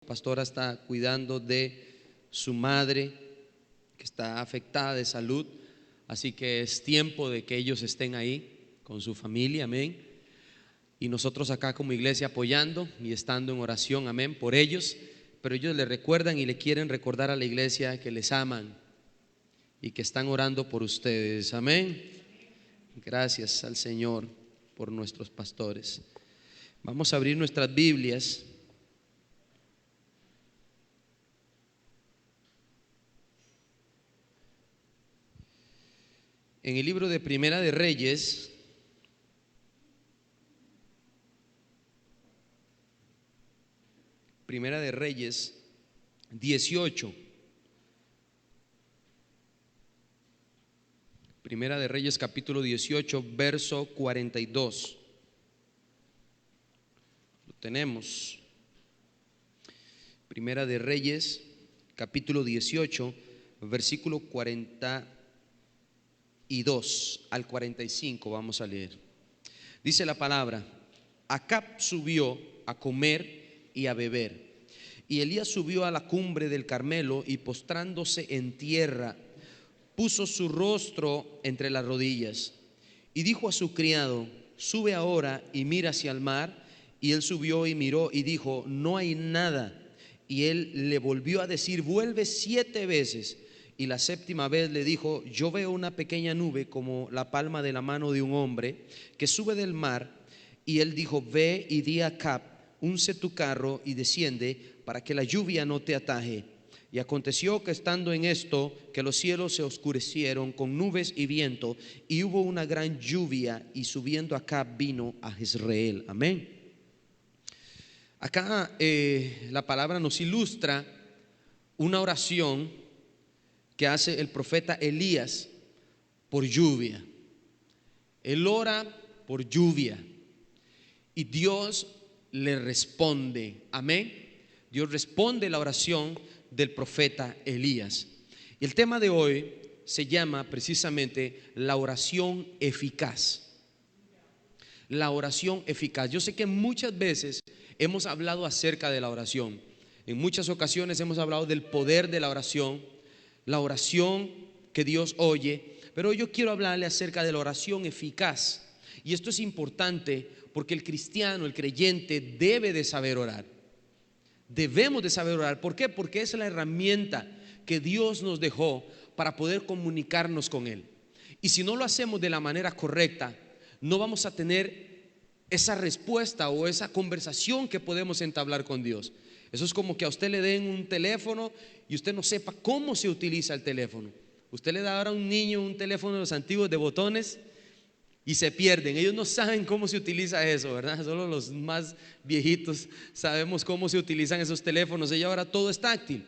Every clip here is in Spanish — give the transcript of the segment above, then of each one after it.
pastora está cuidando de su madre, que está afectada de salud, así que es tiempo de que ellos estén ahí con su familia, amén. Y nosotros acá como iglesia apoyando y estando en oración, amén, por ellos. Pero ellos le recuerdan y le quieren recordar a la iglesia que les aman y que están orando por ustedes, amén. Gracias al Señor por nuestros pastores. Vamos a abrir nuestras Biblias en el libro de Primera de Reyes, Primera de Reyes 18. Primera de Reyes capítulo 18, verso 42. Lo tenemos. Primera de Reyes capítulo 18, versículo 42 al 45. Vamos a leer. Dice la palabra: Acab subió a comer y a beber, y Elías subió a la cumbre del Carmelo y postrándose en tierra puso su rostro entre las rodillas y dijo a su criado: sube ahora y mira hacia el mar. Y él subió y miró y dijo: no hay nada. Y él le volvió a decir: vuelve 7 veces. Y la 7ª vez le dijo: yo veo una pequeña nube como la palma de la mano de un hombre que sube del mar. Y él dijo: ve y di a Acab: unce tu carro y desciende para que la lluvia no te ataje. Y aconteció que estando en esto, que los cielos se oscurecieron con nubes y viento, y hubo una gran lluvia, y subiendo Acab vino a Jezreel. Amén. Acá la palabra nos ilustra una oración que hace el profeta Elías por lluvia. Él ora por lluvia y Dios le responde, amén. Dios responde la oración del profeta Elías. Y el tema de hoy se llama precisamente la oración eficaz. La oración eficaz. Yo sé que muchas veces hemos hablado acerca de la oración. En muchas ocasiones hemos hablado del poder de la oración que Dios oye. Pero hoy yo quiero hablarle acerca de la oración eficaz. Y esto es importante porque el cristiano, el creyente, debe de saber orar. Debemos de saber orar. ¿Por qué? Porque es la herramienta que Dios nos dejó para poder comunicarnos con Él. Y si no lo hacemos de la manera correcta, no vamos a tener esa respuesta o esa conversación que podemos entablar con Dios. Eso es como que a usted le den un teléfono y usted no sepa cómo se utiliza el teléfono. Usted le da ahora a un niño un teléfono de los antiguos de botones y se pierden. Ellos no saben cómo se utiliza eso, ¿verdad? Solo los más viejitos sabemos cómo se utilizan esos teléfonos. Y ahora todo es táctil.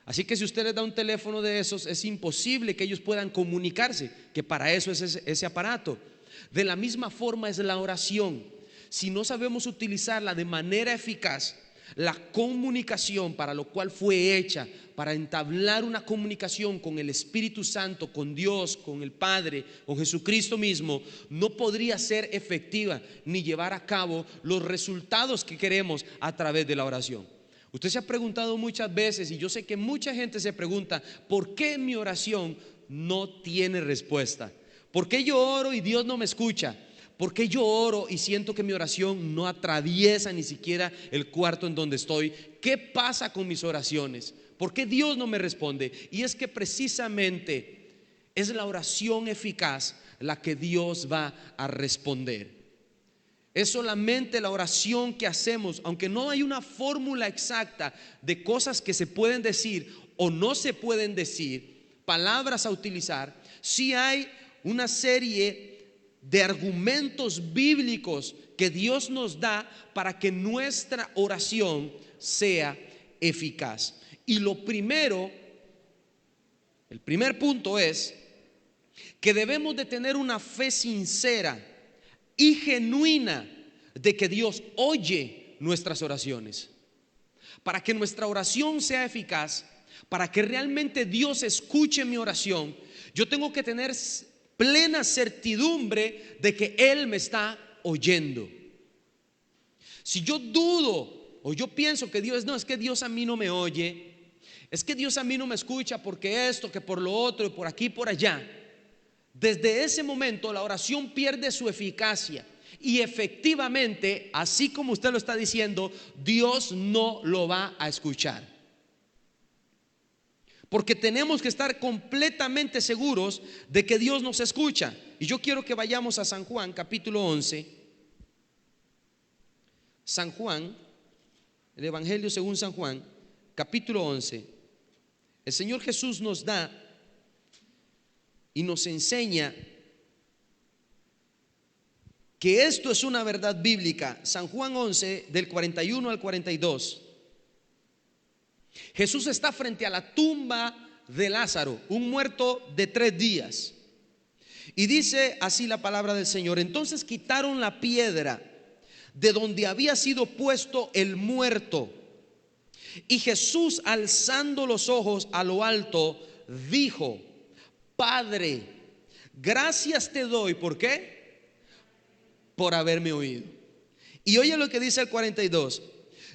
Así que si usted les da un teléfono de esos, es imposible que ellos puedan comunicarse, que para eso es ese aparato. De la misma forma es la oración. Si no sabemos utilizarla de manera eficaz, la comunicación para lo cual fue hecha, para entablar una comunicación con el Espíritu Santo, con Dios, con el Padre, con Jesucristo mismo, no podría ser efectiva ni llevar a cabo los resultados que queremos a través de la oración. Usted se ha preguntado muchas veces, y yo sé que mucha gente se pregunta: ¿por qué mi oración no tiene respuesta? ¿Por qué yo oro y Dios no me escucha? ¿Por qué yo oro y siento que mi oración no atraviesa ni siquiera el cuarto en donde estoy? ¿Qué pasa con mis oraciones? ¿Por qué Dios no me responde? Y es que precisamente es la oración eficaz la que Dios va a responder. Es solamente la oración que hacemos, aunque no hay una fórmula exacta de cosas que se pueden decir o no se pueden decir, palabras a utilizar. Sí hay una serie de argumentos bíblicos que Dios nos da para que nuestra oración sea eficaz. Y el primer punto es que debemos de tener una fe sincera y genuina de que Dios oye nuestras oraciones. Para que nuestra oración sea eficaz, para que realmente Dios escuche mi oración, yo tengo que tener plena certidumbre de que Él me está oyendo. Si yo dudo o yo pienso que Dios, no, es que Dios a mí no me oye, es que Dios a mí no me escucha porque esto, que por lo otro, y por aquí, por allá. Desde ese momento la oración pierde su eficacia. Y efectivamente, así como usted lo está diciendo, Dios no lo va a escuchar. Porque tenemos que estar completamente seguros de que Dios nos escucha. Y yo quiero que vayamos a San Juan, capítulo 11. San Juan, el Evangelio según San Juan, capítulo 11. El Señor Jesús nos da y nos enseña que esto es una verdad bíblica. San Juan 11, del 41 al 42. Jesús está frente a la tumba de Lázaro, un muerto de 3 días. Y dice así la palabra del Señor: entonces quitaron la piedra de donde había sido puesto el muerto. Y Jesús, alzando los ojos a lo alto, dijo: Padre, gracias te doy. ¿Por qué? Por haberme oído. Y oye lo que dice el 42: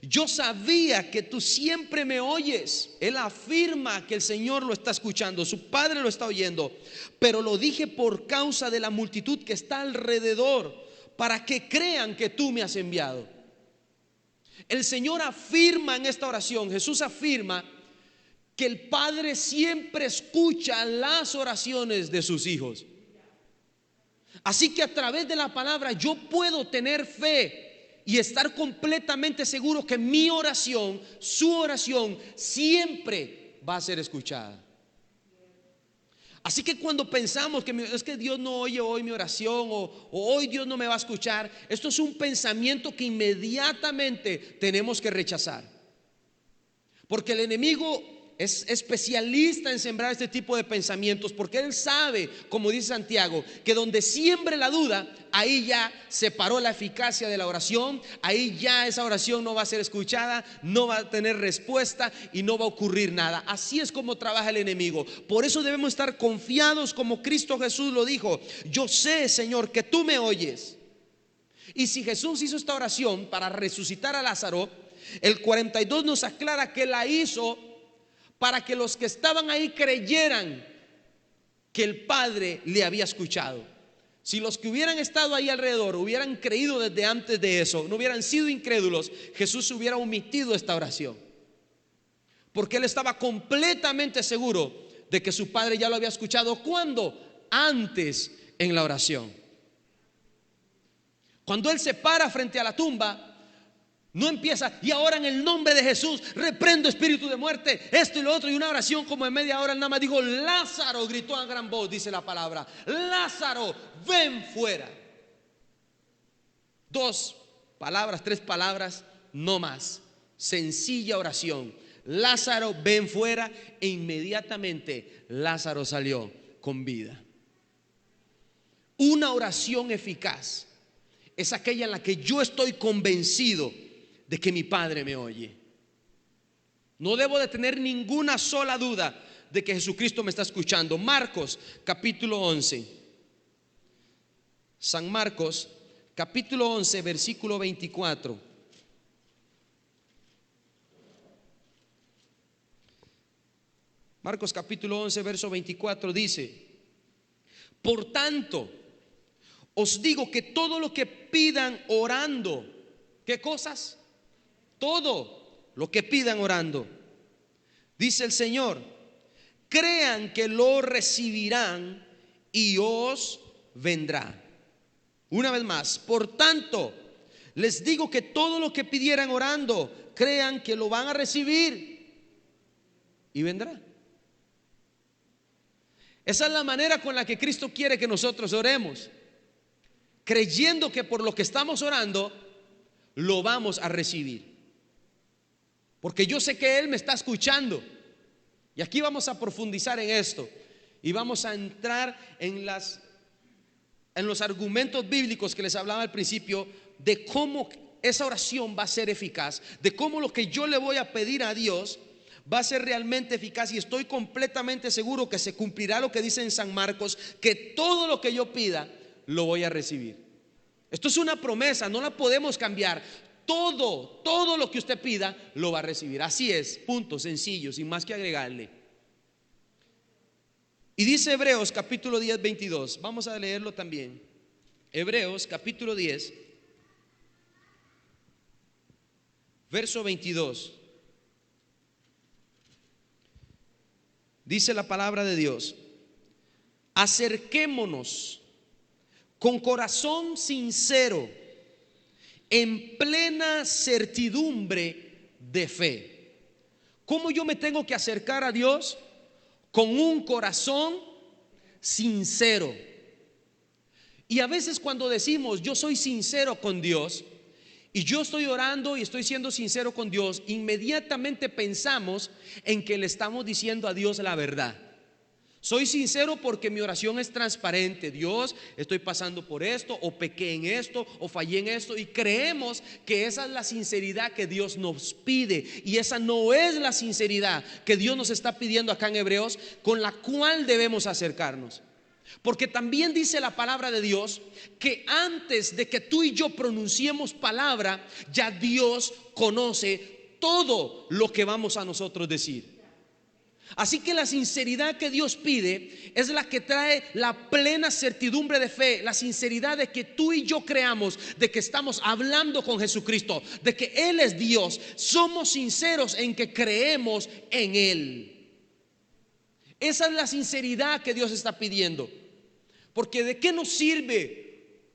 yo sabía que tú siempre me oyes. Él afirma que el Señor lo está escuchando, su Padre lo está oyendo, pero lo dije por causa de la multitud que está alrededor, para que crean que tú me has enviado. El Señor afirma en esta oración, Jesús afirma que el Padre siempre escucha las oraciones de sus hijos. Así que a través de la palabra yo puedo tener fe y estar completamente seguro que mi oración, su oración, siempre va a ser escuchada. Así que cuando pensamos que es que Dios no oye hoy mi oración, o hoy Dios no me va a escuchar, esto es un pensamiento que inmediatamente tenemos que rechazar. Porque el enemigo es especialista en sembrar este tipo de pensamientos, porque él sabe, como dice Santiago, que donde siembre la duda, ahí ya se paró la eficacia de la oración, ahí ya esa oración no va a ser escuchada, no va a tener respuesta y no va a ocurrir nada. Así es como trabaja el enemigo. Por eso debemos estar confiados, como Cristo Jesús lo dijo: yo sé, Señor, que tú me oyes. Y si Jesús hizo esta oración para resucitar a Lázaro, el 42 nos aclara que la hizo para que los que estaban ahí creyeran que el Padre le había escuchado. Si los que hubieran estado ahí alrededor hubieran creído desde antes de eso, no hubieran sido incrédulos, Jesús hubiera omitido esta oración, porque él estaba completamente seguro de que su Padre ya lo había escuchado. ¿Cuándo? Antes, en la oración. Cuando él se para frente a la tumba, no empieza: y ahora en el nombre de Jesús reprendo espíritu de muerte, esto y lo otro, y una oración como en media hora. Él nada más dijo: Lázaro, gritó a gran voz, dice la palabra, Lázaro, ven fuera. 2 palabras, 3 palabras, no más. Sencilla oración: Lázaro, ven fuera. E inmediatamente Lázaro salió con vida. Una oración eficaz es aquella en la que yo estoy convencido de que mi Padre me oye. No debo de tener ninguna sola duda de que Jesucristo me está escuchando. Marcos capítulo 11. San Marcos capítulo 11, versículo 24. Marcos capítulo 11, verso 24 dice: por tanto, os digo que todo lo que pidan orando, ¿qué cosas? Todo lo que pidan orando, dice el Señor, crean que lo recibirán y os vendrá. Una vez más: por tanto, les digo que todo lo que pidieran orando, crean que lo van a recibir y vendrá. Esa es la manera con la que Cristo quiere que nosotros oremos, creyendo que por lo que estamos orando lo vamos a recibir. Porque yo sé que Él me está escuchando. Y aquí vamos a profundizar en esto, y vamos a entrar en los argumentos bíblicos que les hablaba al principio, de cómo esa oración va a ser eficaz, de cómo lo que yo le voy a pedir a Dios va a ser realmente eficaz. Y estoy completamente seguro que se cumplirá lo que dice en San Marcos, que todo lo que yo pida lo voy a recibir. Esto es una promesa, no la podemos cambiar. todo lo que usted pida lo va a recibir. Así es, punto, sencillo, sin más que agregarle. Y dice Hebreos capítulo 10, 22. Vamos a leerlo también. Hebreos capítulo 10, verso 22. Dice la palabra de Dios: acerquémonos con corazón sincero, en plena certidumbre de fe. ¿Cómo yo me tengo que acercar a Dios? Con un corazón sincero. Y a veces cuando decimos yo soy sincero con Dios, y yo estoy orando y estoy siendo sincero con Dios, inmediatamente pensamos en que le estamos diciendo a Dios la verdad. Soy sincero porque mi oración es transparente. Dios, estoy pasando por esto, o pequé en esto, o fallé en esto, y creemos que esa es la sinceridad que Dios nos pide. Y esa no es la sinceridad que Dios nos está pidiendo acá en Hebreos, con la cual debemos acercarnos. Porque también dice la palabra de Dios que antes de que tú y yo pronunciemos palabra, ya Dios conoce todo lo que vamos a nosotros decir. Así que la sinceridad que Dios pide es la que trae la plena certidumbre de fe, la sinceridad de que tú y yo creamos de que estamos hablando con Jesucristo, de que Él es Dios. Somos sinceros en que creemos en Él. Esa es la sinceridad que Dios está pidiendo. Porque ¿de qué nos sirve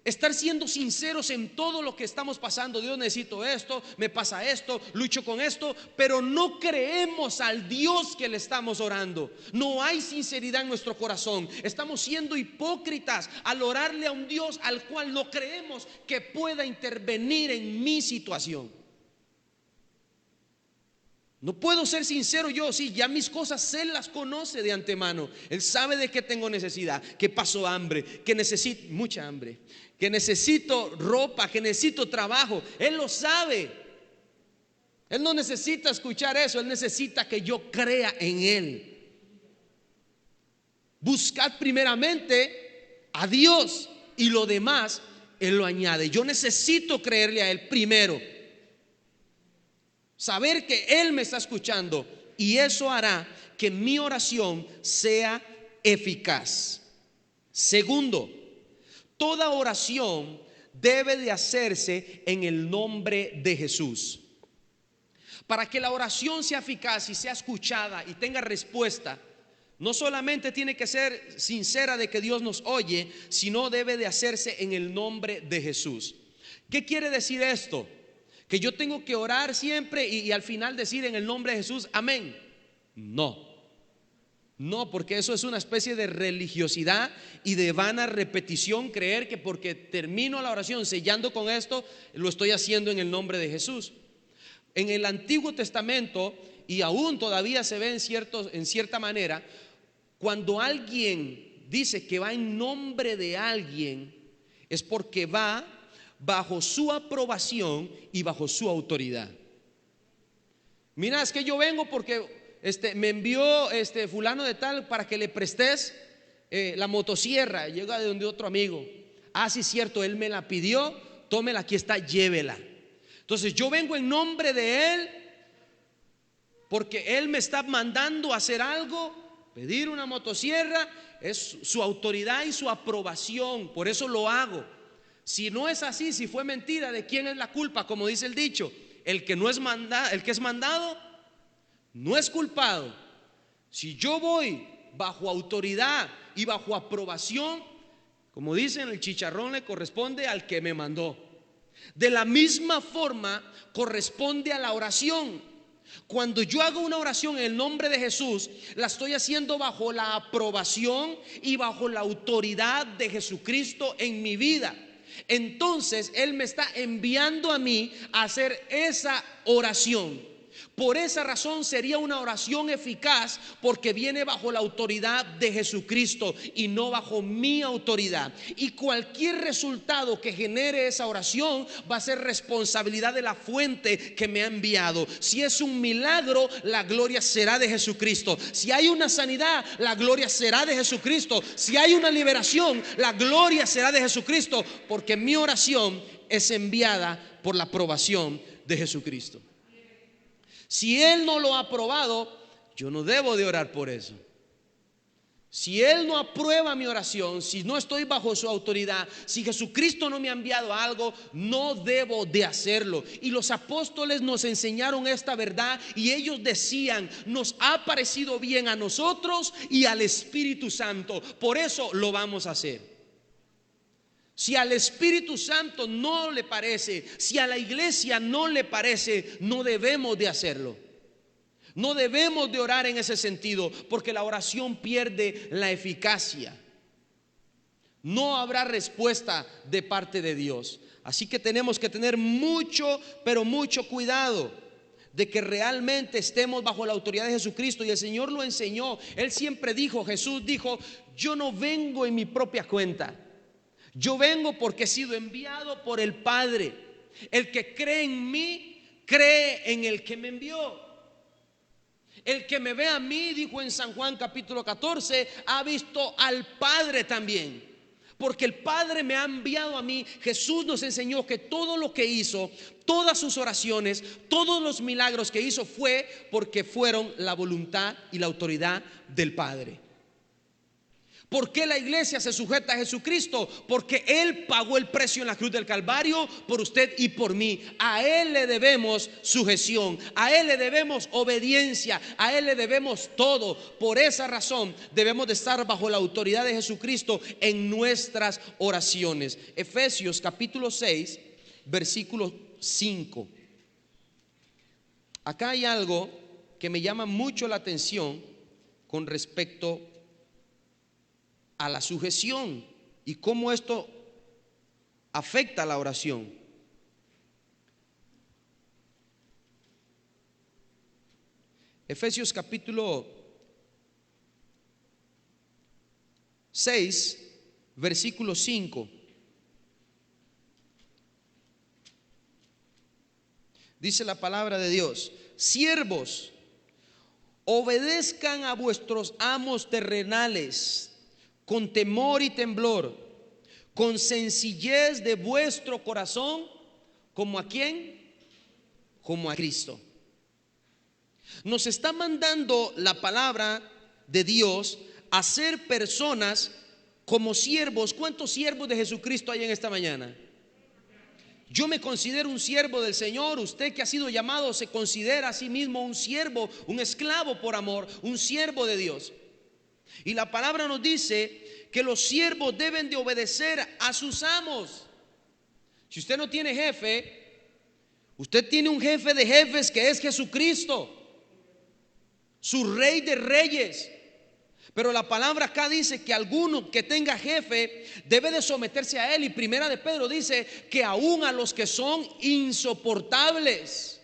estar siendo sinceros en todo lo que estamos pasando? Dios, necesito esto, me pasa esto, lucho con esto, pero no creemos al Dios que le estamos orando. No hay sinceridad en nuestro corazón. Estamos siendo hipócritas al orarle a un Dios al cual no creemos que pueda intervenir en mi situación. No puedo ser sincero yo, sí, ya mis cosas Él las conoce de antemano. Él sabe de qué tengo necesidad, que paso hambre, que necesito mucha hambre, que necesito ropa, que necesito trabajo. Él lo sabe. Él no necesita escuchar eso, Él necesita que yo crea en Él. Buscad primeramente a Dios y lo demás Él lo añade. Yo necesito creerle a Él primero. Saber que Él me está escuchando, y eso hará que mi oración sea eficaz. Segundo, toda oración debe de hacerse en el nombre de Jesús. Para que la oración sea eficaz y sea escuchada y tenga respuesta, no solamente tiene que ser sincera de que Dios nos oye, sino debe de hacerse en el nombre de Jesús. ¿Qué quiere decir esto? Que yo tengo que orar siempre y al final decir en el nombre de Jesús, amén. No, porque eso es una especie de religiosidad y de vana repetición, creer que porque termino la oración sellando con esto, lo estoy haciendo en el nombre de Jesús. En el Antiguo Testamento, y aún todavía se ve en cierta manera, cuando alguien dice que va en nombre de alguien, es porque va bajo su aprobación y bajo su autoridad. Mira, es que yo vengo porque me envió fulano de tal para que le prestes la motosierra. Llega de donde otro amigo. Ah, sí, cierto, él me la pidió, tómela, aquí está, llévela. Entonces yo vengo en nombre de él porque él me está mandando a hacer algo. Pedir una motosierra es su autoridad y su aprobación, por eso lo hago. Si no es así, si fue mentira, ¿de quién es la culpa? Como dice el dicho, el que es mandado no es culpado. Si yo voy bajo autoridad y bajo aprobación, como dicen, el chicharrón le corresponde al que me mandó. De la misma forma corresponde a la oración. Cuando yo hago una oración en el nombre de Jesús, la estoy haciendo bajo la aprobación y bajo la autoridad de Jesucristo en mi vida. Entonces Él me está enviando a mí a hacer esa oración. Por esa razón sería una oración eficaz, porque viene bajo la autoridad de Jesucristo y no bajo mi autoridad. Y cualquier resultado que genere esa oración va a ser responsabilidad de la fuente que me ha enviado. Si es un milagro, la gloria será de Jesucristo. Si hay una sanidad, la gloria será de Jesucristo. Si hay una liberación, la gloria será de Jesucristo, porque mi oración es enviada por la aprobación de Jesucristo. Si Él no lo ha aprobado, yo no debo de orar por eso. Si Él no aprueba mi oración, si no estoy bajo su autoridad, si Jesucristo no me ha enviado algo, no debo de hacerlo. Y los apóstoles nos enseñaron esta verdad y ellos decían: nos ha parecido bien a nosotros y al Espíritu Santo, por eso lo vamos a hacer. Si al Espíritu Santo no le parece, si a la iglesia no le parece, no debemos de hacerlo. No debemos de orar en ese sentido, porque la oración pierde la eficacia. No habrá respuesta de parte de Dios. Así que tenemos que tener mucho, pero mucho cuidado de que realmente estemos bajo la autoridad de Jesucristo. Y el Señor lo enseñó. Él siempre dijo, Jesús dijo: yo no vengo en mi propia cuenta. Yo vengo porque he sido enviado por el Padre. El que cree en mí, cree en el que me envió. El que me ve a mí, dijo en San Juan capítulo 14, ha visto al Padre también. Porque el Padre me ha enviado a mí. Jesús nos enseñó que todo lo que hizo, todas sus oraciones, todos los milagros que hizo, fue porque fueron la voluntad y la autoridad del Padre. ¿Por qué la iglesia se sujeta a Jesucristo? Porque Él pagó el precio en la cruz del Calvario por usted y por mí. A Él le debemos sujeción, a Él le debemos obediencia, a Él le debemos todo. Por esa razón debemos de estar bajo la autoridad de Jesucristo en nuestras oraciones. Efesios capítulo 6, versículo 5. Acá hay algo que me llama mucho la atención con respecto a la sujeción y cómo esto afecta a la oración. Efesios capítulo 6, versículo 5. Dice la palabra de Dios: siervos, obedezcan a vuestros amos terrenales con temor y temblor, con sencillez de vuestro corazón. ¿Como a quién? Como a Cristo. Nos está mandando la palabra de Dios a ser personas como siervos. ¿Cuántos siervos de Jesucristo hay en esta mañana? Yo me considero un siervo del Señor. Usted que ha sido llamado se considera a sí mismo un siervo, un esclavo por amor, un siervo de Dios. Y la palabra nos dice que los siervos deben de obedecer a sus amos. Si usted no tiene jefe, usted tiene un jefe de jefes que es Jesucristo, su Rey de reyes. Pero la palabra acá dice que alguno que tenga jefe debe de someterse a él. Y primera de Pedro dice que aún a los que son insoportables.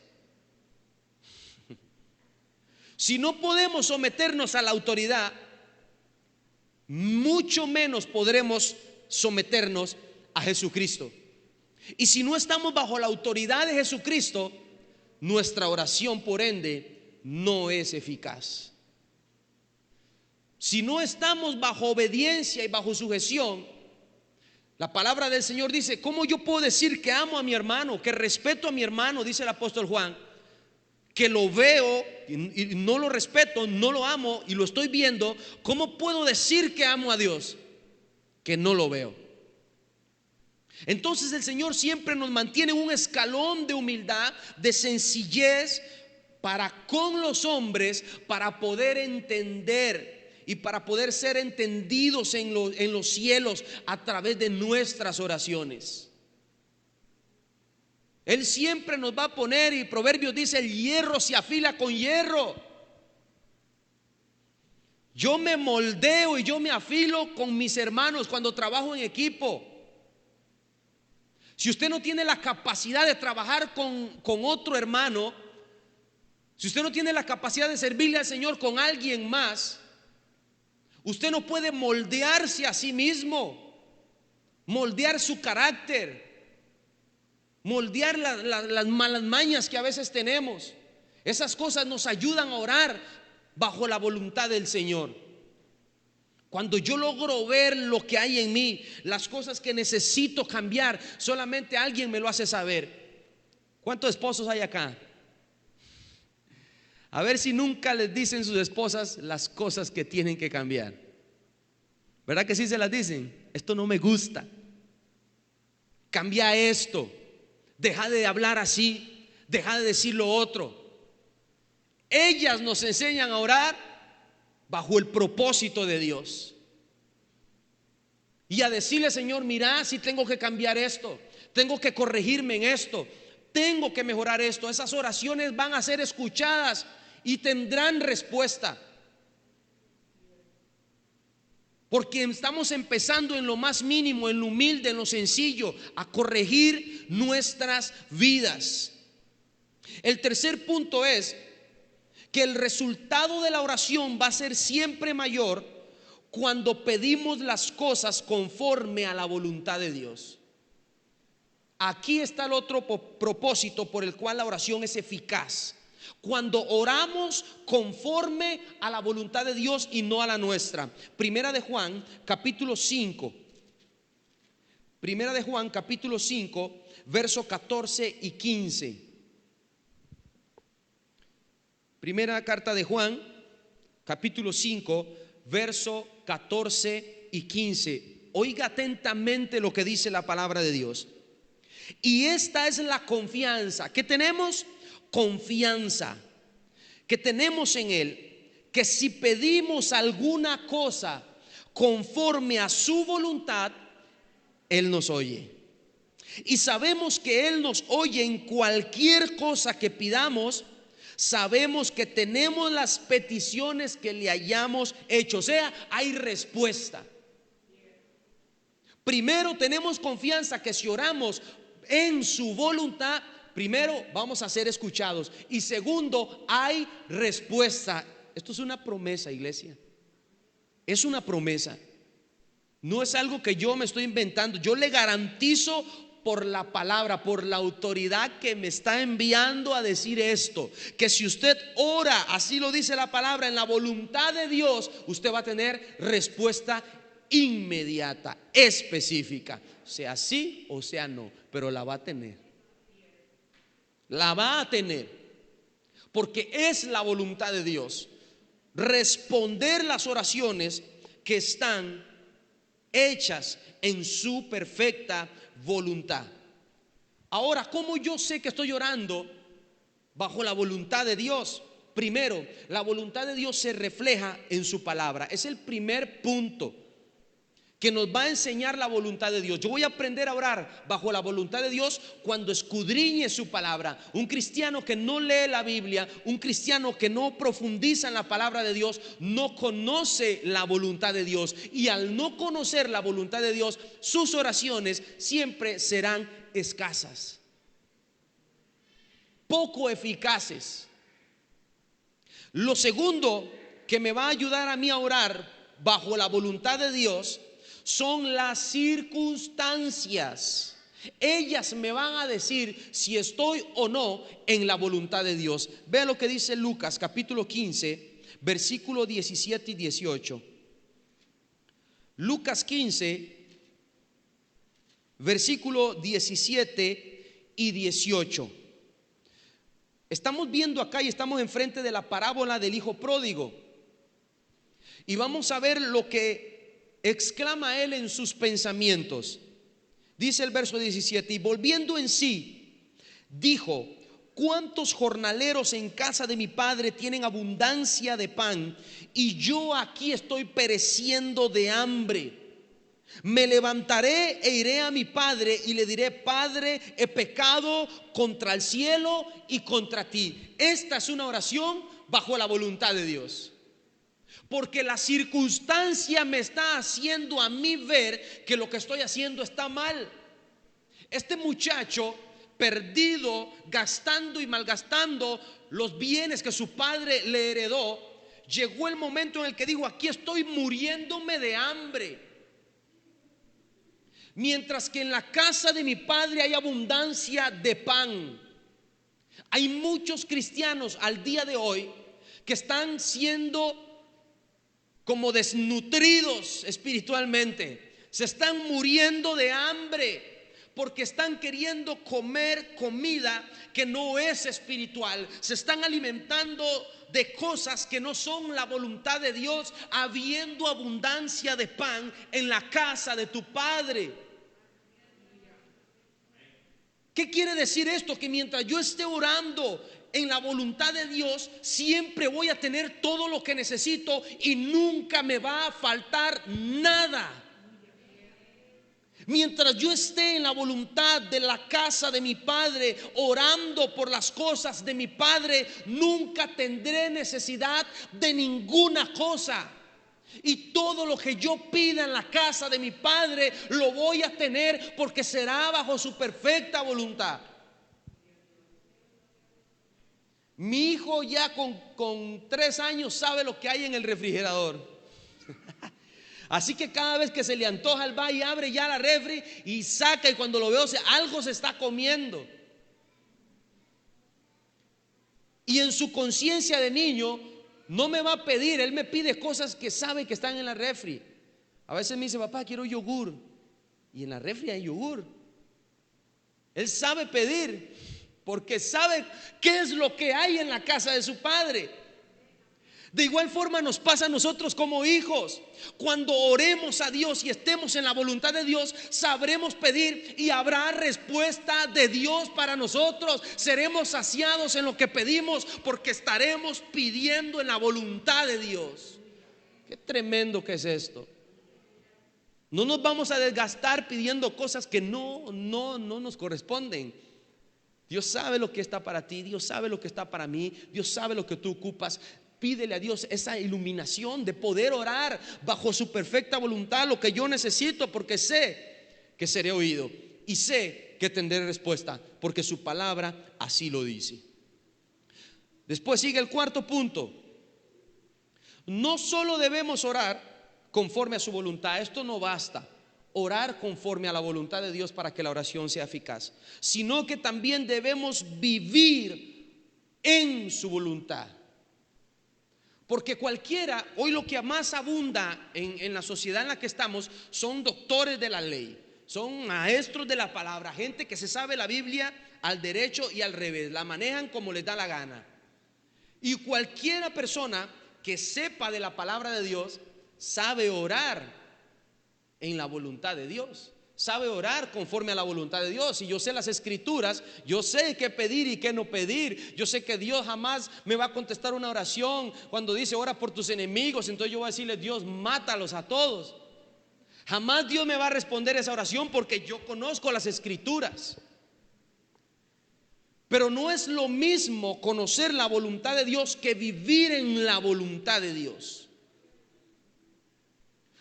Si no podemos someternos a la autoridad, mucho menos podremos someternos a Jesucristo. Y si no estamos bajo la autoridad de Jesucristo, nuestra oración por ende no es eficaz. Si no estamos bajo obediencia y bajo sujeción, la palabra del Señor dice: ¿cómo yo puedo decir que amo a mi hermano, que respeto a mi hermano? Dice el apóstol Juan, que lo veo y no lo respeto, no lo amo y lo estoy viendo. ¿Cómo puedo decir que amo a Dios que no lo veo? Entonces el Señor siempre nos mantiene un escalón de humildad, de sencillez para con los hombres, para poder entender y para poder ser entendidos en los cielos a través de nuestras oraciones. Él siempre nos va a poner, y Proverbios dice: el hierro se afila con hierro. Yo me moldeo y yo me afilo con mis hermanos cuando trabajo en equipo. Si usted no tiene la capacidad de trabajar con otro hermano, si usted no tiene la capacidad de servirle al Señor con alguien más, usted no puede moldearse a sí mismo, moldear su carácter, moldear las malas mañas que a veces tenemos. Esas cosas nos ayudan a orar bajo la voluntad del Señor. Cuando yo logro ver lo que hay en mí, las cosas que necesito cambiar, solamente alguien me lo hace saber. ¿Cuántos esposos hay acá? A ver si nunca les dicen sus esposas las cosas que tienen que cambiar. ¿Verdad que sí se las dicen? Esto no me gusta. Cambia esto. Deja de hablar así. Deja de decir lo otro. Ellas nos enseñan a orar bajo el propósito de Dios y a decirle: Señor, mira, si tengo que cambiar esto, tengo que corregirme en esto, tengo que mejorar esto. Esas oraciones van a ser escuchadas y tendrán respuesta, porque estamos empezando en lo más mínimo, en lo humilde, en lo sencillo, a corregir nuestras vidas. El tercer punto es que el resultado de la oración va a ser siempre mayor cuando pedimos las cosas conforme a la voluntad de Dios. Aquí está el otro propósito por el cual la oración es eficaz: cuando oramos conforme a la voluntad de Dios y no a la nuestra. Primera de Juan capítulo 5. Primera de Juan capítulo 5, verso 14 y 15. Primera carta de Juan capítulo 5, verso 14 y 15. Oiga atentamente lo que dice la palabra de Dios. Y esta es la confianza que tenemos, confianza que tenemos en Él, que si pedimos alguna cosa conforme a su voluntad, Él nos oye. Y sabemos que Él nos oye en cualquier cosa que pidamos. Sabemos que tenemos las peticiones que le hayamos hecho, o sea, hay respuesta. Primero, tenemos confianza que si oramos en su voluntad, primero vamos a ser escuchados, y segundo, hay respuesta. Esto es una promesa, iglesia. Es una promesa. No es algo que yo me estoy inventando. Yo le garantizo por la palabra, por la autoridad que me está enviando a decir esto, que si usted ora, así lo dice la palabra, en la voluntad de Dios, usted va a tener respuesta inmediata, específica, sea sí o sea no, pero la va a tener. La va a tener, porque es la voluntad de Dios responder las oraciones que están hechas en su perfecta voluntad. Ahora, ¿cómo yo sé que estoy orando bajo la voluntad de Dios? Primero, la voluntad de Dios se refleja en su palabra. Es el primer punto que nos va a enseñar la voluntad de Dios. Yo voy a aprender a orar bajo la voluntad de Dios cuando escudriñe su palabra. Un cristiano que no lee la Biblia, un cristiano que no profundiza en la palabra de Dios, no conoce la voluntad de Dios, y al no conocer la voluntad de Dios, sus oraciones siempre serán escasas, poco eficaces. Lo segundo que me va a ayudar a mí a orar bajo la voluntad de Dios son las circunstancias. Ellas me van a decir si estoy o no en la voluntad de Dios. Vea lo que dice Lucas capítulo 15, versículo 17 y 18. Lucas 15, versículo 17 y 18. Estamos viendo acá y estamos enfrente de la parábola del hijo pródigo, y vamos a ver lo que exclama él en sus pensamientos. Dice el verso 17: y volviendo en sí, dijo: ¿cuántos jornaleros en casa de mi padre tienen abundancia de pan, y yo aquí estoy pereciendo de hambre? Me levantaré e iré a mi padre y le diré: Padre, he pecado contra el cielo y contra ti. Esta es una oración bajo la voluntad de Dios, porque la circunstancia me está haciendo a mí ver que lo que estoy haciendo está mal. Este muchacho perdido, gastando y malgastando los bienes que su padre le heredó, llegó el momento en el que dijo: aquí estoy muriéndome de hambre, mientras que en la casa de mi padre hay abundancia de pan. Hay muchos cristianos al día de hoy que están siendo como desnutridos espiritualmente, se están muriendo de hambre, porque están queriendo comer comida que no es espiritual. Se están alimentando de cosas que no son la voluntad de Dios, habiendo abundancia de pan en la casa de tu Padre. ¿Qué quiere decir esto? Que mientras yo esté orando en la voluntad de Dios, siempre voy a tener todo lo que necesito y nunca me va a faltar nada. Mientras yo esté en la voluntad de la casa de mi Padre, orando por las cosas de mi Padre, nunca tendré necesidad de ninguna cosa. Y todo lo que yo pida en la casa de mi Padre lo voy a tener, porque será bajo su perfecta voluntad. Mi hijo ya con 3 años sabe lo que hay en el refrigerador. Así que cada vez que se le antoja, él va y abre ya la refri y saca, y cuando lo veo, algo se está comiendo. Y en su conciencia de niño no me va a pedir, él me pide cosas que sabe que están en la refri. A veces me dice: papá, quiero yogur, y en la refri hay yogur. Él sabe pedir porque sabe qué es lo que hay en la casa de su padre. De igual forma nos pasa a nosotros como hijos. Cuando oremos a Dios y estemos en la voluntad de Dios, sabremos pedir y habrá respuesta de Dios para nosotros. Seremos saciados en lo que pedimos, porque estaremos pidiendo en la voluntad de Dios. Qué tremendo que es esto. No nos vamos a desgastar pidiendo cosas que no nos corresponden. Dios sabe lo que está para ti, Dios sabe lo que está para mí, Dios sabe lo que tú ocupas. Pídele a Dios esa iluminación de poder orar bajo su perfecta voluntad lo que yo necesito, porque sé que seré oído y sé que tendré respuesta, porque su palabra así lo dice. Después sigue el cuarto punto. No solo debemos orar conforme a su voluntad, esto no basta, orar conforme a la voluntad de Dios para que la oración sea eficaz, sino que también debemos vivir en su voluntad. Porque cualquiera, hoy lo que más abunda en la sociedad en la que estamos son doctores de la ley, son maestros de la palabra, gente que se sabe la Biblia al derecho y al revés, la manejan como les da la gana. Y cualquiera persona que sepa de la palabra de Dios sabe orar en la voluntad de Dios, sabe orar conforme a la voluntad de Dios. Si yo sé las escrituras, yo sé qué pedir y qué no pedir. Yo sé que Dios jamás me va a contestar una oración cuando dice: ora por tus enemigos. Entonces yo voy a decirle: Dios, mátalos a todos. Jamás Dios me va a responder esa oración, porque yo conozco las escrituras. Pero no es lo mismo conocer la voluntad de Dios que vivir en la voluntad de Dios.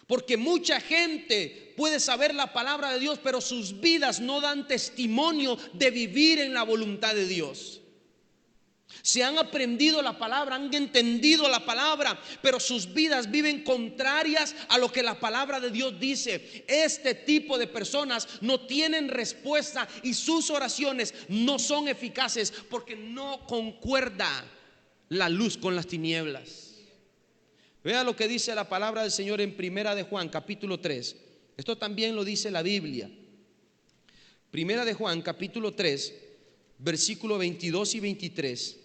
Porque mucha gente puede saber la palabra de Dios, pero sus vidas no dan testimonio de vivir en la voluntad de Dios. Se han aprendido la palabra, han entendido la palabra, pero sus vidas viven contrarias a lo que la palabra de Dios dice. Este tipo de personas no tienen respuesta y sus oraciones no son eficaces, porque no concuerda la luz con las tinieblas. Vea lo que dice la palabra del Señor en Primera de Juan, capítulo 3. Esto también lo dice la Biblia. Primera de Juan, capítulo 3, versículo 22 y 23.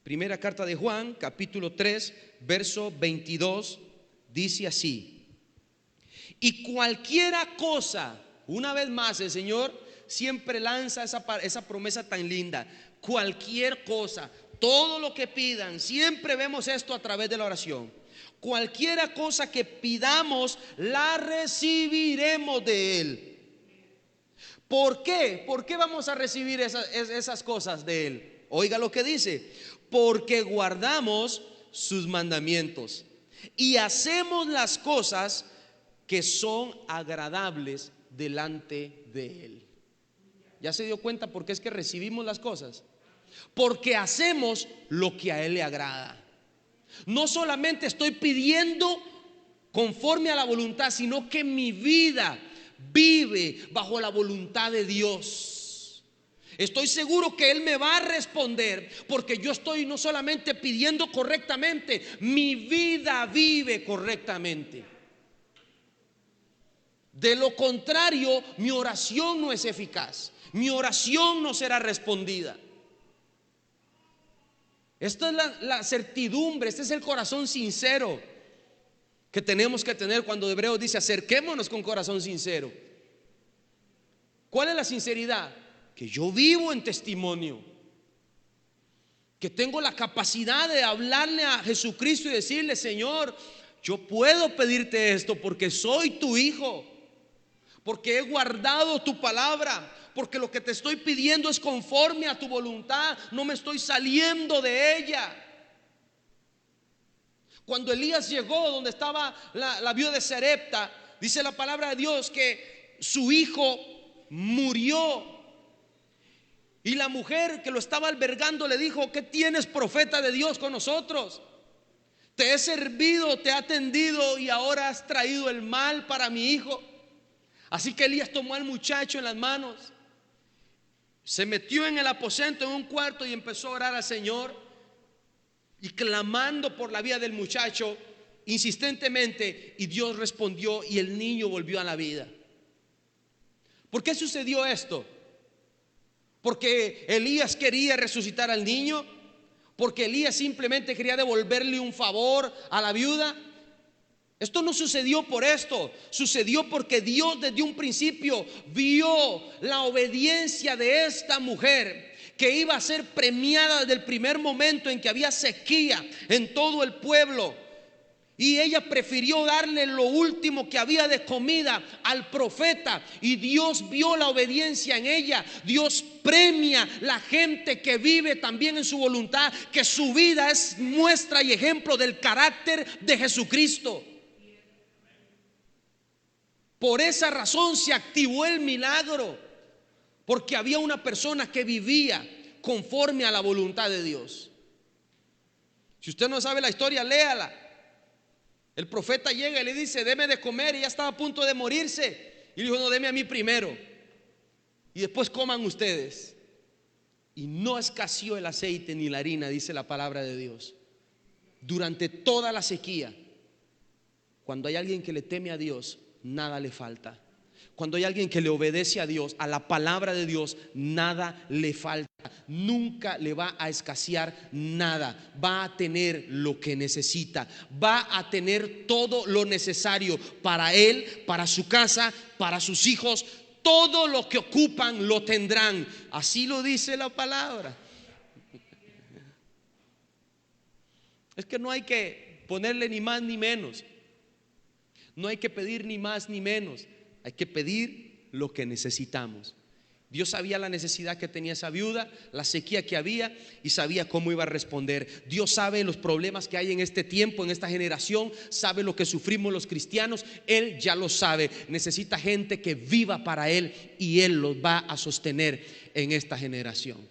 Primera carta de Juan, capítulo 3, verso 22, dice así: y cualquiera cosa, una vez más el Señor siempre lanza esa promesa tan linda, cualquier cosa, todo lo que pidan. Siempre vemos esto a través de la oración. Cualquiera cosa que pidamos, la recibiremos de Él. ¿Por qué? ¿Por qué vamos a recibir esas cosas de Él? Oiga lo que dice: porque guardamos sus mandamientos y hacemos las cosas que son agradables delante de Él. ¿Ya se dio cuenta por qué es que recibimos las cosas? Porque hacemos lo que a Él le agrada. No solamente estoy pidiendo conforme a la voluntad, sino que mi vida vive bajo la voluntad de Dios. Estoy seguro que Él me va a responder, porque yo estoy no solamente pidiendo correctamente, mi vida vive correctamente. De lo contrario, mi oración no es eficaz. Mi oración no será respondida. Esta es la certidumbre, este es el corazón sincero que tenemos que tener cuando Hebreos dice: acerquémonos con corazón sincero. ¿Cuál es la sinceridad? Que yo vivo en testimonio, que tengo la capacidad de hablarle a Jesucristo y decirle: Señor, yo puedo pedirte esto porque soy tu hijo, porque he guardado tu palabra, porque lo que te estoy pidiendo es conforme a tu voluntad, no me estoy saliendo de ella. Cuando Elías llegó donde estaba la viuda de Sarepta, dice la palabra de Dios que su hijo murió. Y la mujer que lo estaba albergando le dijo: ¿qué tienes, profeta de Dios, con nosotros? Te he servido, te he atendido y ahora has traído el mal para mi hijo. Así que Elías tomó al muchacho en las manos, se metió en el aposento, en un cuarto, y empezó a orar al Señor, y clamando por la vida del muchacho insistentemente, y Dios respondió y el niño volvió a la vida. ¿Por qué sucedió esto? ¿Porque Elías quería resucitar al niño? ¿Porque Elías simplemente quería devolverle un favor a la viuda? Esto no sucedió por esto, sucedió porque Dios desde un principio vio la obediencia de esta mujer, que iba a ser premiada desde el primer momento en que había sequía en todo el pueblo. Y ella prefirió darle lo último que había de comida al profeta, y Dios vio la obediencia en ella. Dios premia la gente que vive también en su voluntad, que su vida es muestra y ejemplo del carácter de Jesucristo. Por esa razón se activó el milagro, porque había una persona que vivía conforme a la voluntad de Dios. Si usted no sabe la historia, léala. El profeta llega y le dice: deme de comer, y ya estaba a punto de morirse. Y dijo: no, deme a mí primero y después coman ustedes. Y no escaseó el aceite ni la harina, dice la palabra de Dios, durante toda la sequía. Cuando hay alguien que le teme a Dios, nada le falta. Cuando hay alguien que le obedece a Dios, a la palabra de Dios, nada le falta. Nunca le va a escasear nada. Va a tener lo que necesita. Va a tener todo lo necesario para él, para su casa, para sus hijos. Todo lo que ocupan lo tendrán. Así lo dice la palabra. Es que no hay que ponerle ni más ni menos. No hay que pedir ni más ni menos. Hay que pedir lo que necesitamos. Dios sabía la necesidad que tenía esa viuda, la sequía que había, y sabía cómo iba a responder. Dios sabe los problemas que hay en este tiempo, en esta generación. Sabe lo que sufrimos los cristianos. Él ya lo sabe. Necesita gente que viva para Él, y Él los va a sostener en esta generación.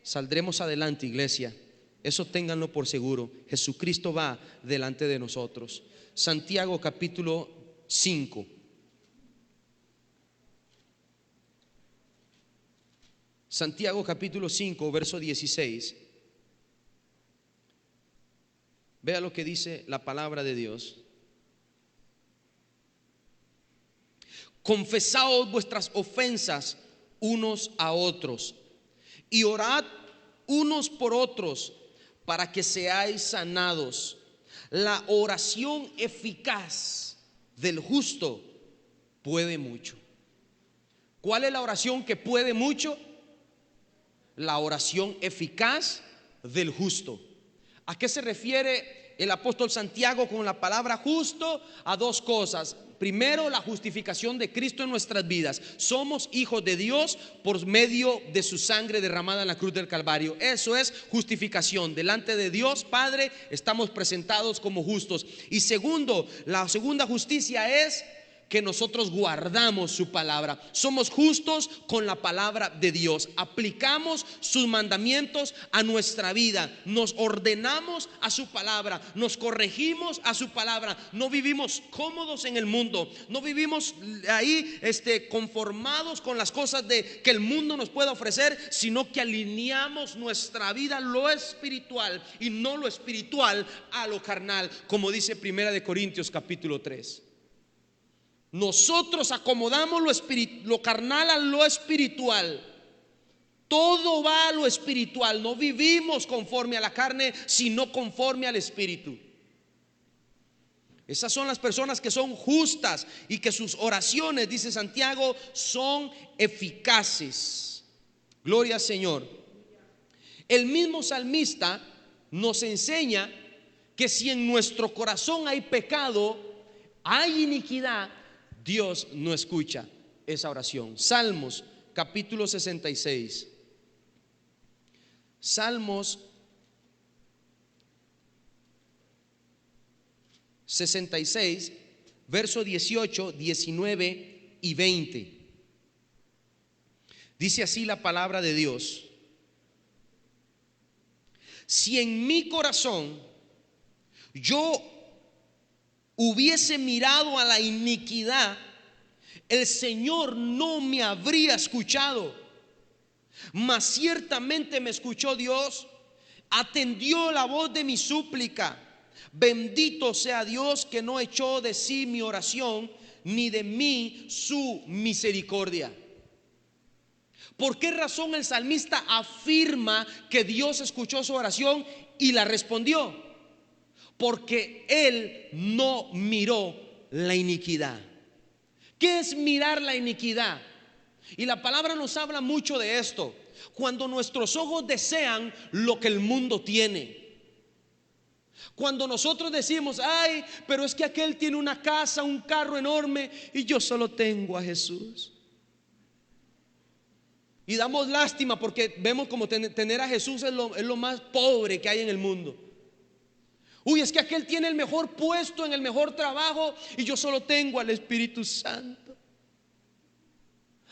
Saldremos adelante, iglesia. Eso ténganlo por seguro. Jesucristo va delante de nosotros. Santiago capítulo 5. Santiago capítulo 5, verso 16. Vea lo que dice la palabra de Dios. Confesaos vuestras ofensas unos a otros y orad unos por otros para que seáis sanados. La oración eficaz del justo puede mucho. ¿Cuál es la oración que puede mucho? La oración eficaz del justo. ¿A qué se refiere el apóstol Santiago con la palabra justo? A dos cosas. Primero, la justificación de Cristo en nuestras vidas. Somos hijos de Dios por medio de su sangre derramada en la cruz del Calvario. Eso es justificación. Delante de Dios Padre estamos presentados como justos. Y segundo, la segunda justicia es que nosotros guardamos su palabra. Somos justos con la palabra de Dios. Aplicamos sus mandamientos a nuestra vida. Nos ordenamos a su palabra. Nos corregimos a su palabra. No vivimos cómodos en el mundo. No vivimos ahí conformados con las cosas que el mundo nos puede ofrecer, sino que alineamos nuestra vida, lo espiritual y no lo espiritual, a lo carnal, como dice 1 Corintios capítulo 3. Nosotros acomodamos lo carnal a lo espiritual. Todo va a lo espiritual. No vivimos conforme a la carne, sino conforme al espíritu. Esas son las personas que son justas y que sus oraciones, dice Santiago, son eficaces. Gloria al Señor. El mismo salmista nos enseña que si en nuestro corazón hay pecado, hay iniquidad, Dios no escucha esa oración. Salmos capítulo 66. Salmos 66, verso 18, 19 y 20. Dice así la palabra de Dios: si en mi corazón yo hubiese mirado a la iniquidad, el Señor no me habría escuchado. Mas ciertamente me escuchó Dios, atendió la voz de mi súplica. Bendito sea Dios que no echó de sí mi oración, ni de mí su misericordia. ¿Por qué razón el salmista afirma que Dios escuchó su oración y la respondió? Porque él no miró la iniquidad. ¿Qué es mirar la iniquidad? Y la palabra nos habla mucho de esto. Cuando nuestros ojos desean lo que el mundo tiene. Cuando nosotros decimos: ay, pero es que aquel tiene una casa, un carro enorme, y yo solo tengo a Jesús. Y damos lástima porque vemos como tener a Jesús es lo más pobre que hay en el mundo. Uy, es que aquel tiene el mejor puesto en el mejor trabajo y yo solo tengo al Espíritu Santo.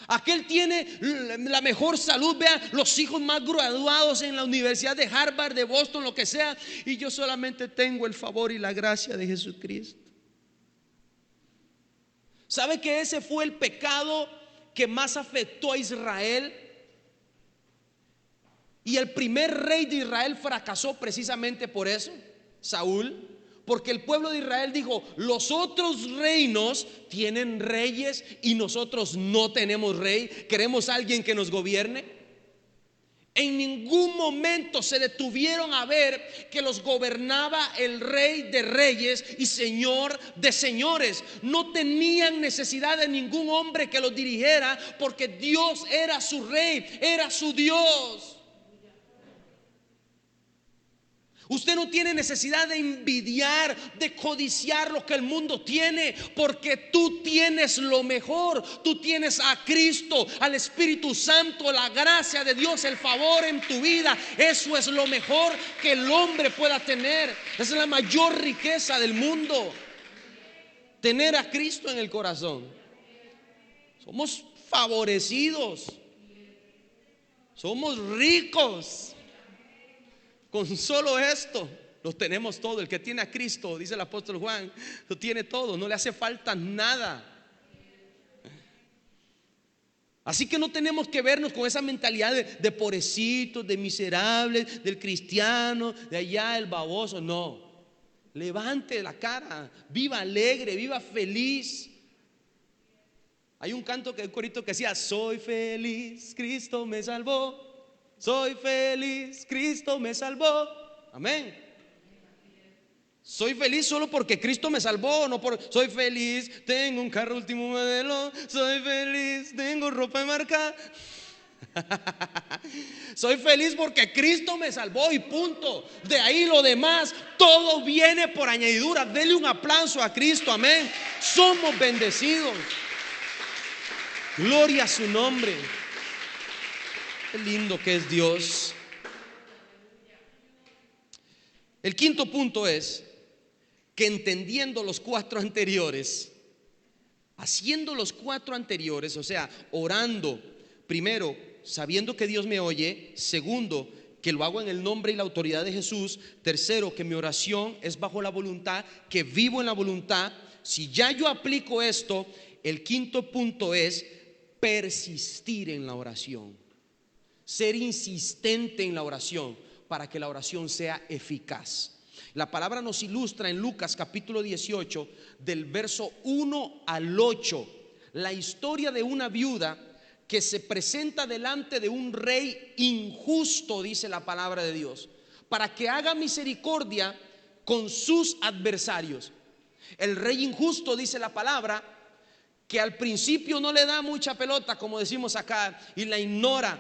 Aquel tiene la mejor salud, vea, los hijos más graduados en la Universidad de Harvard, de Boston, lo que sea, y yo solamente tengo el favor y la gracia de Jesucristo. ¿Sabe que ese fue el pecado que más afectó a Israel? Y el primer rey de Israel fracasó precisamente por eso, Saúl. Porque el pueblo de Israel dijo: los otros reinos tienen reyes y nosotros no tenemos rey. ¿Queremos alguien que nos gobierne? En ningún momento se detuvieron a ver que los gobernaba el Rey de reyes y Señor de señores. No tenían necesidad de ningún hombre que los dirigiera, porque Dios era su rey, era su Dios. Usted no tiene necesidad de envidiar, de codiciar lo que el mundo tiene, porque tú tienes lo mejor. Tú tienes a Cristo, al Espíritu Santo, la gracia de Dios, el favor en tu vida. Eso es lo mejor que el hombre pueda tener. Esa es la mayor riqueza del mundo, tener a Cristo en el corazón. Somos favorecidos, somos ricos. Con solo esto lo tenemos todo. El que tiene a Cristo, dice el apóstol Juan, lo tiene todo, no le hace falta nada. Así que no tenemos que vernos con esa mentalidad de pobrecitos, de miserables, del cristiano, de allá el baboso. No, levante la cara, viva alegre, viva feliz. Hay un corito que decía: soy feliz, Cristo me salvó. Soy feliz, Cristo me salvó. Amén. Soy feliz solo porque Cristo me salvó, no por soy feliz, tengo un carro último modelo. Soy feliz, tengo ropa de marca. Soy feliz porque Cristo me salvó y punto. De ahí lo demás, todo viene por añadidura. Dele un aplauso a Cristo, amén. Somos bendecidos. Gloria a su nombre. Qué lindo que es Dios. El quinto punto es que entendiendo los cuatro anteriores, haciendo los cuatro anteriores, o sea, orando, primero, sabiendo que Dios me oye; segundo, que lo hago en el nombre y la autoridad de Jesús; tercero, que mi oración es bajo la voluntad, que vivo en la voluntad. Si ya yo aplico esto, el quinto punto es persistir en la oración. Ser insistente en la oración para que la oración sea eficaz. La palabra nos ilustra en Lucas capítulo 18, del verso 1 al 8, la historia de una viuda que se presenta delante de un rey injusto, dice la palabra de Dios, para que haga misericordia con sus adversarios. El rey injusto, dice la palabra, que al principio no le da mucha pelota, como decimos acá, y la ignora,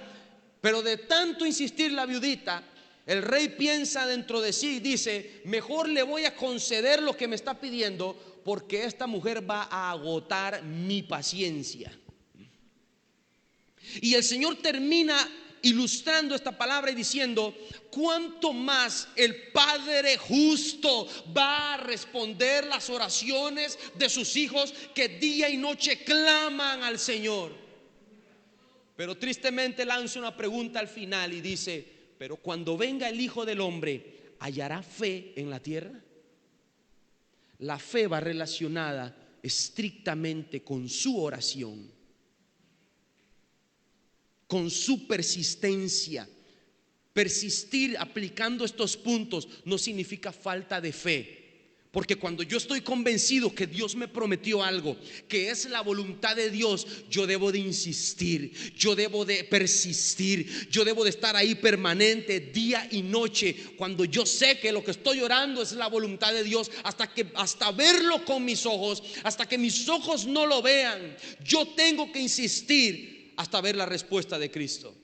pero de tanto insistir la viudita, el rey piensa dentro de sí y dice: mejor le voy a conceder lo que me está pidiendo, porque esta mujer va a agotar mi paciencia. Y el Señor termina ilustrando esta palabra y diciendo: cuánto más el Padre justo va a responder las oraciones de sus hijos que día y noche claman al Señor. Pero tristemente lanza una pregunta al final y dice: pero cuando venga el Hijo del Hombre, ¿hallará fe en la tierra? La fe va relacionada estrictamente con su oración, con su persistencia. Persistir aplicando estos puntos no significa falta de fe, porque cuando yo estoy convencido que Dios me prometió algo, que es la voluntad de Dios, yo debo de insistir, yo debo de persistir, yo debo de estar ahí permanente día y noche, cuando yo sé que lo que estoy orando es la voluntad de Dios, hasta verlo con mis ojos, hasta que mis ojos no lo vean. Yo tengo que insistir hasta ver la respuesta de Cristo.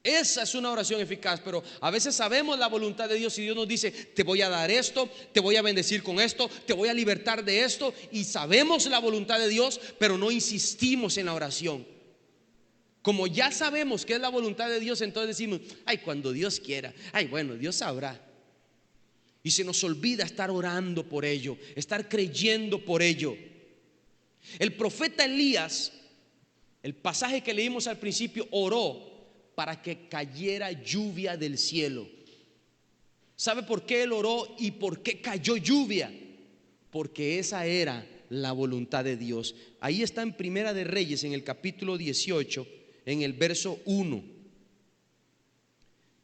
Esa es una oración eficaz. Pero a veces sabemos la voluntad de Dios y Dios nos dice: te voy a dar esto, te voy a bendecir con esto, te voy a libertar de esto, y sabemos la voluntad de Dios, pero no insistimos en la oración. Como ya sabemos que es la voluntad de Dios, entonces decimos: ay, cuando Dios quiera, ay, bueno, Dios sabrá. Y se nos olvida estar orando por ello, estar creyendo por ello. El profeta Elías, el pasaje que leímos al principio, oró para que cayera lluvia del cielo. ¿Sabe por qué él oró y por qué cayó lluvia? Porque esa era la voluntad de Dios. Ahí está en Primera de Reyes, en el capítulo 18, en el verso 1.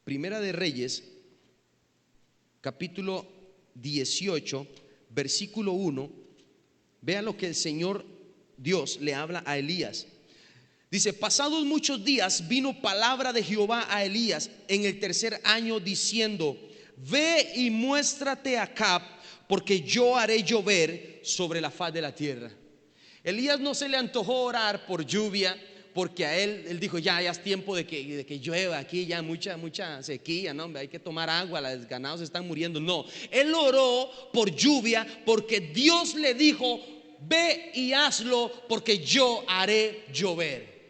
Primera de Reyes, capítulo 18, versículo 1. Vea lo que el Señor Dios le habla a Elías. Dice: pasados muchos días vino palabra de Jehová a Elías en el tercer año, diciendo: ve y muéstrate a Acab, porque yo haré llover sobre la faz de la tierra. Elías no se le antojó orar por lluvia, porque a él dijo: ya es tiempo de que llueva, aquí ya mucha sequía, no, hay que tomar agua, los ganados están muriendo. No, él oró por lluvia porque Dios le dijo: ve y hazlo, porque yo haré llover.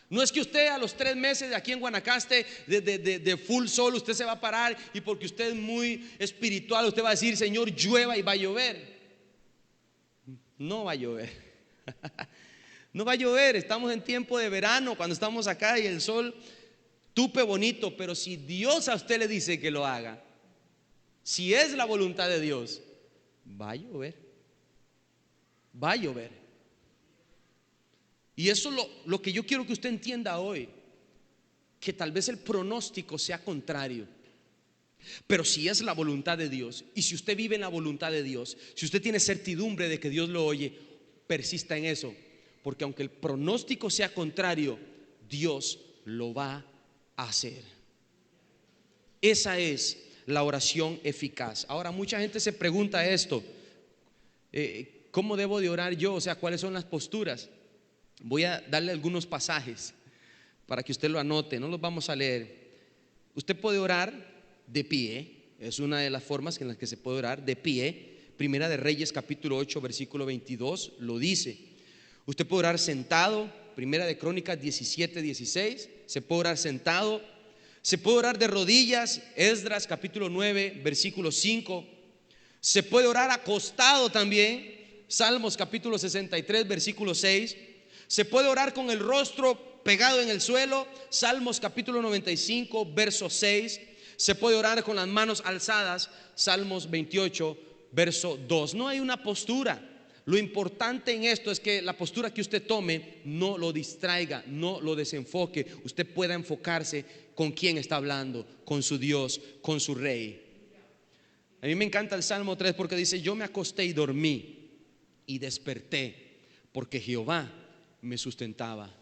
No es que usted a los 3 meses de aquí en Guanacaste de full sol, usted se va a parar y porque usted es muy espiritual, usted va a decir: Señor, llueva, y va a llover. No va a llover. No va a llover. Estamos en tiempo de verano, cuando estamos acá y el sol tupe bonito. Pero si Dios a usted le dice que lo haga, si es la voluntad de Dios, va a llover. Va a llover. Y eso es lo que yo quiero que usted entienda hoy, que tal vez el pronóstico sea contrario, pero si es la voluntad de Dios, y si usted vive en la voluntad de Dios, si usted tiene certidumbre de que Dios lo oye, persista en eso, porque aunque el pronóstico sea contrario, Dios lo va a hacer. Esa es la oración eficaz. Ahora, mucha gente se pregunta esto: ¿cómo debo de orar yo? O sea, ¿cuáles son las posturas? Voy a darle algunos pasajes para que usted lo anote, no los vamos a leer. Usted puede orar de pie, es una de las formas en las que se puede orar de pie. Primera de Reyes capítulo 8 versículo 22 lo dice. Usted puede orar sentado. Primera de Crónicas 17:16, se puede orar sentado. Se puede orar de rodillas. Esdras capítulo 9 versículo 5. Se puede orar acostado también. Salmos capítulo 63 versículo 6. Se puede orar con el rostro pegado en el suelo. Salmos capítulo 95 verso 6. Se puede orar con las manos alzadas. Salmos 28 verso 2. No hay una postura. Lo importante en esto es que la postura que usted tome no lo distraiga, no lo desenfoque. Usted pueda enfocarse con quién está hablando, con su Dios, con su Rey. A mí me encanta el Salmo 3 porque dice: yo me acosté y dormí y desperté porque Jehová me sustentaba.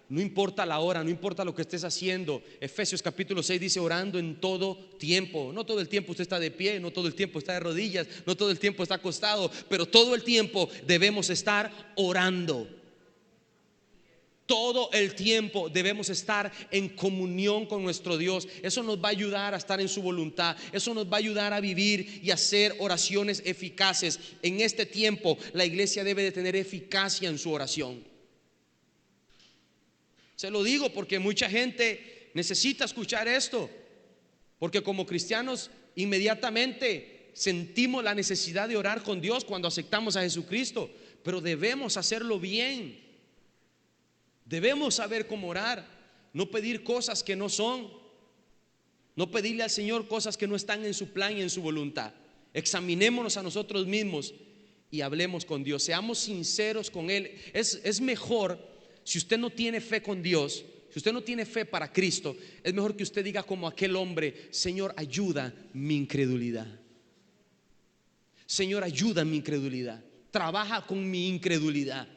No importa la hora, no importa lo que estés haciendo. Efesios capítulo 6 dice: orando en todo tiempo. No todo el tiempo usted está de pie, no todo el tiempo está de rodillas, no todo el tiempo está acostado, pero todo el tiempo debemos estar orando. Todo el tiempo debemos estar en comunión con nuestro Dios. Eso nos va a ayudar a estar en su voluntad. Eso nos va a ayudar a vivir y hacer oraciones eficaces. En este tiempo la iglesia debe de tener eficacia en su oración. Se lo digo porque mucha gente necesita escuchar esto, porque como cristianos inmediatamente sentimos la necesidad de orar con Dios cuando aceptamos a Jesucristo, pero debemos hacerlo bien. Debemos saber cómo orar, no pedir cosas que no son, no pedirle al Señor cosas que no están en su plan y en su voluntad. Examinémonos a nosotros mismos y hablemos con Dios, seamos sinceros con Él. Es mejor, si usted no tiene fe con Dios, si usted no tiene fe para Cristo, es mejor que usted diga como aquel hombre: Señor, ayuda mi incredulidad. Señor, ayuda mi incredulidad. Trabaja con mi incredulidad,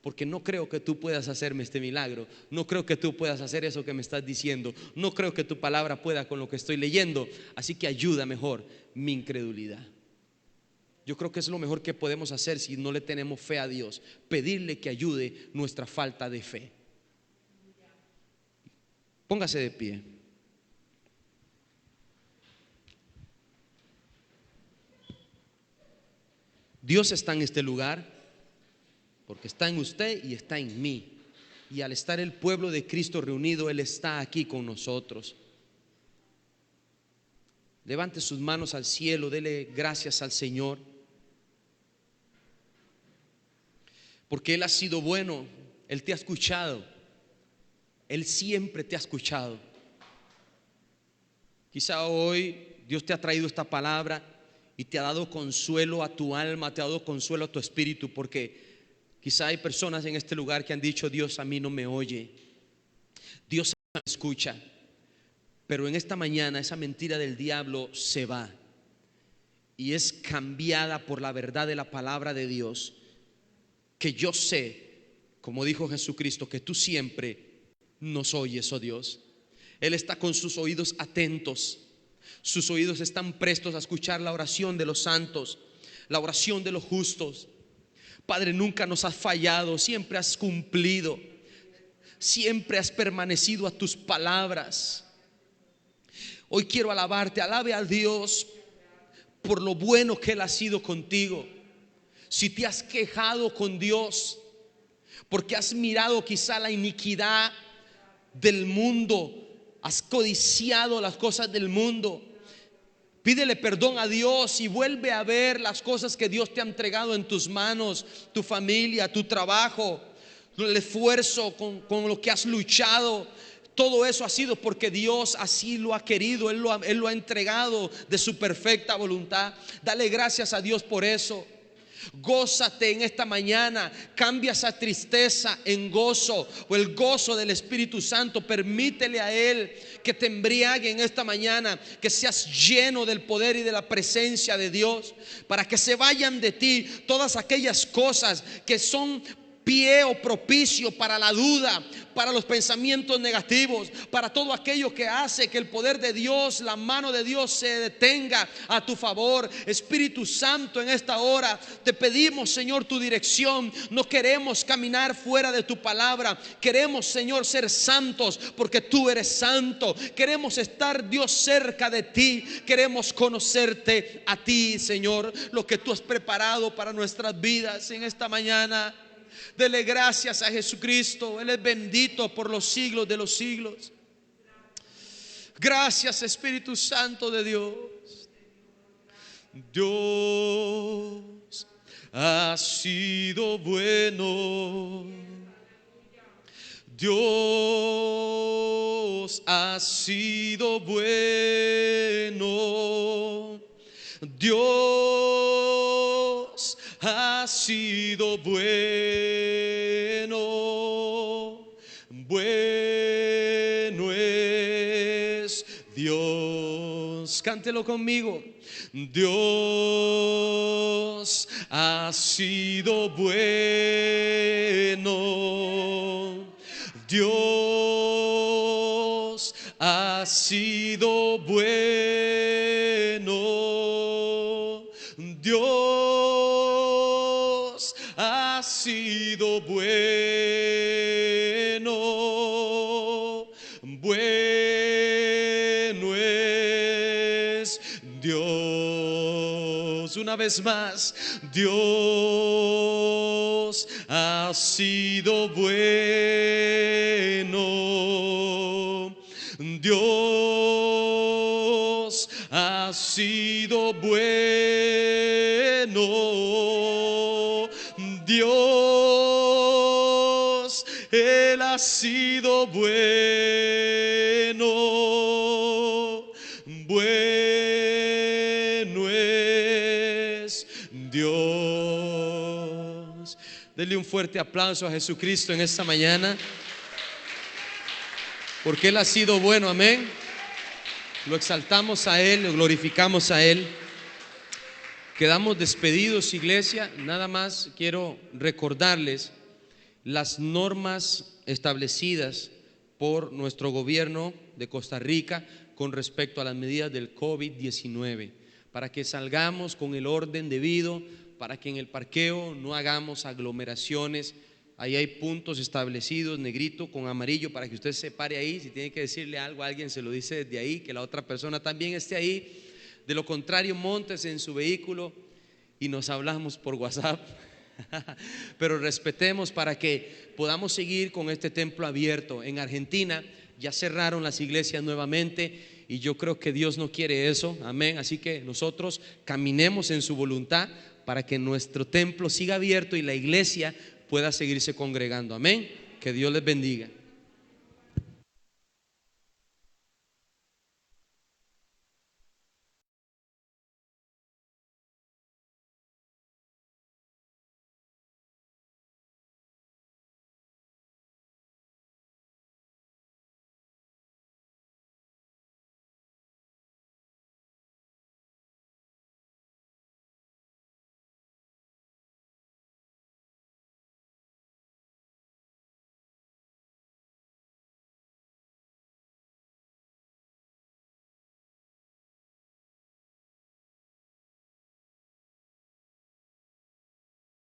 porque no creo que tú puedas hacerme este milagro. No creo que tú puedas hacer eso que me estás diciendo. No creo que tu palabra pueda con lo que estoy leyendo. Así que ayuda mejor mi incredulidad. Yo creo que es lo mejor que podemos hacer si no le tenemos fe a Dios: pedirle que ayude nuestra falta de fe. Póngase de pie. Dios está en este lugar porque está en usted y está en mí. Y al estar el pueblo de Cristo reunido, Él está aquí con nosotros. Levante sus manos al cielo, dele gracias al Señor, porque Él ha sido bueno. Él te ha escuchado. Él siempre te ha escuchado. Quizá hoy Dios te ha traído esta palabra y te ha dado consuelo a tu alma, te ha dado consuelo a tu espíritu, porque quizá hay personas en este lugar que han dicho: Dios a mí no me oye, Dios no me escucha. Pero en esta mañana esa mentira del diablo se va y es cambiada por la verdad de la palabra de Dios, que yo sé, como dijo Jesucristo, que tú siempre nos oyes, oh Dios. Él está con sus oídos atentos, sus oídos están prestos a escuchar la oración de los santos, la oración de los justos. Padre, nunca nos has fallado, siempre has cumplido, siempre has permanecido a tus palabras. Hoy quiero alabarte. Alabe a Dios por lo bueno que Él ha sido contigo. Si te has quejado con Dios porque has mirado quizá la iniquidad del mundo, has codiciado las cosas del mundo, pídele perdón a Dios y vuelve a ver las cosas que Dios te ha entregado en tus manos: tu familia, tu trabajo, el esfuerzo con lo que has luchado. Todo eso ha sido porque Dios así lo ha querido. Él lo ha entregado de su perfecta voluntad. Dale gracias a Dios por eso. Gózate en esta mañana. Cambia esa tristeza en gozo, o el gozo del Espíritu Santo. Permítele a Él que te embriague en esta mañana, que seas lleno del poder y de la presencia de Dios, para que se vayan de ti todas aquellas cosas que son pie o propicio para la duda, para los pensamientos negativos, para todo aquello que hace que el poder de Dios, la mano de Dios se detenga a tu favor. Espíritu Santo, en esta hora te pedimos, Señor, tu dirección. No queremos caminar fuera de tu palabra. Queremos, Señor, ser santos porque tú eres santo. Queremos estar, Dios, cerca de ti. Queremos conocerte a ti, Señor, lo que tú has preparado para nuestras vidas en esta mañana. Dele gracias a Jesucristo. Él es bendito por los siglos de los siglos. Gracias, Espíritu Santo de Dios. Dios ha sido bueno. Dios ha sido bueno. Dios ha sido bueno, bueno es Dios. Cántelo conmigo. Dios ha sido bueno. Dios ha sido bueno. Dios ha sido bueno. Bueno es Dios. Una vez más, Dios ha sido bueno. Dios ha sido bueno. Dios, Él ha sido bueno. Bueno es Dios. Denle un fuerte aplauso a Jesucristo en esta mañana, porque Él ha sido bueno, amén. Lo exaltamos a Él, lo glorificamos a Él. Quedamos despedidos, iglesia. Nada más quiero recordarles las normas establecidas por nuestro gobierno de Costa Rica con respecto a las medidas del COVID-19, para que salgamos con el orden debido, para que en el parqueo no hagamos aglomeraciones. Ahí hay puntos establecidos, negrito con amarillo, para que usted se pare ahí. Si tiene que decirle algo a alguien, se lo dice desde ahí, que la otra persona también esté ahí. De lo contrario, móntese en su vehículo y nos hablamos por WhatsApp. Pero respetemos para que podamos seguir con este templo abierto. En Argentina ya cerraron las iglesias nuevamente y yo creo que Dios no quiere eso, amén. Así que nosotros caminemos en su voluntad para que nuestro templo siga abierto y la iglesia pueda seguirse congregando, amén. Que Dios les bendiga.